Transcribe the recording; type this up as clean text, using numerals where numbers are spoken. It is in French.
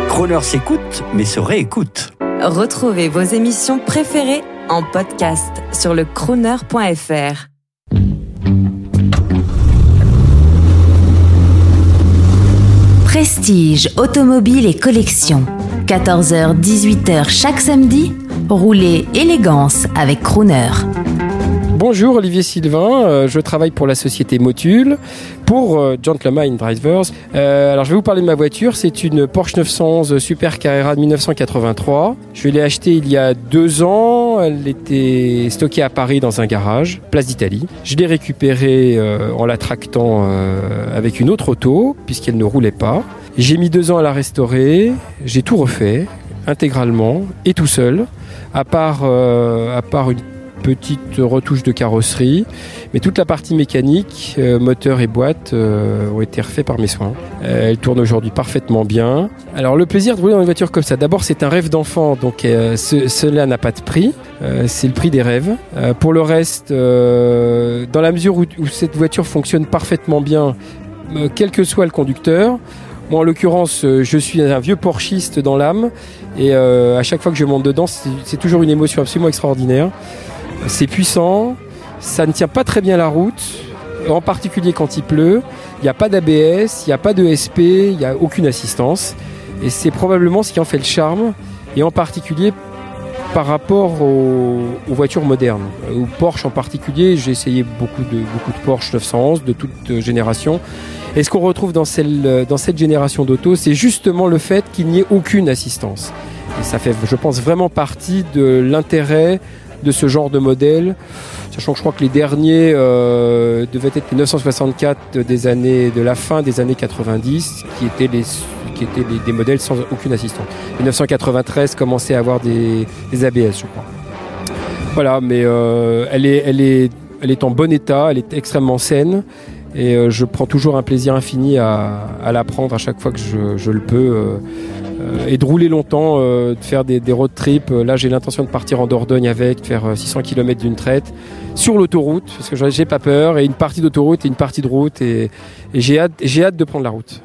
Crooner s'écoute, mais se réécoute. Retrouvez vos émissions préférées en podcast sur le crooner.fr. Prestige, automobile et collection. 14h-18h chaque samedi, roulez élégance avec Crooner. Bonjour, Olivier Sylvain, je travaille pour la société Motul, pour Gentleman Drivers. Alors je vais vous parler de ma voiture, c'est une Porsche 911 Super Carrera de 1983. Je l'ai achetée il y a 2 ans, elle était stockée à Paris dans un garage, place d'Italie. Je l'ai récupérée en la tractant avec une autre auto, puisqu'elle ne roulait pas. J'ai mis 2 ans à la restaurer, j'ai tout refait, intégralement, et tout seul, à part une petite retouche de carrosserie, mais toute la partie mécanique, moteur et boîte ont été refaits par mes soins. Elle tourne aujourd'hui parfaitement bien. Alors le plaisir de rouler dans une voiture comme ça, d'abord c'est un rêve d'enfant, donc cela n'a pas de prix, c'est le prix des rêves. Pour le reste, dans la mesure où cette voiture fonctionne parfaitement bien, quel que soit le conducteur, moi en l'occurrence je suis un vieux porschiste dans l'âme et à chaque fois que je monte dedans c'est toujours une émotion absolument extraordinaire. C'est puissant, ça ne tient pas très bien la route, en particulier quand il pleut. Il n'y a pas d'ABS, il n'y a pas de SP, il n'y a aucune assistance. Et c'est probablement ce qui en fait le charme, et en particulier par rapport aux voitures modernes. Aux Porsche en particulier, j'ai essayé beaucoup de Porsche 911 de toute génération. Et ce qu'on retrouve dans cette génération d'auto, c'est justement le fait qu'il n'y ait aucune assistance. Et ça fait, je pense, vraiment partie de l'intérêt de ce genre de modèle, sachant que je crois que les derniers devaient être les 964 de la fin des années 90, qui étaient des modèles sans aucune assistance. Les 993 commençaient à avoir des ABS, je crois. Voilà, mais elle est en bon état, elle est extrêmement saine, et je prends toujours un plaisir infini à la prendre à chaque fois que je le peux. Et de rouler longtemps, de faire des road trips. Là, j'ai l'intention de partir en Dordogne avec, de faire 600 km d'une traite sur l'autoroute, parce que j'ai pas peur, et une partie d'autoroute et une partie de route, et j'ai hâte de prendre la route.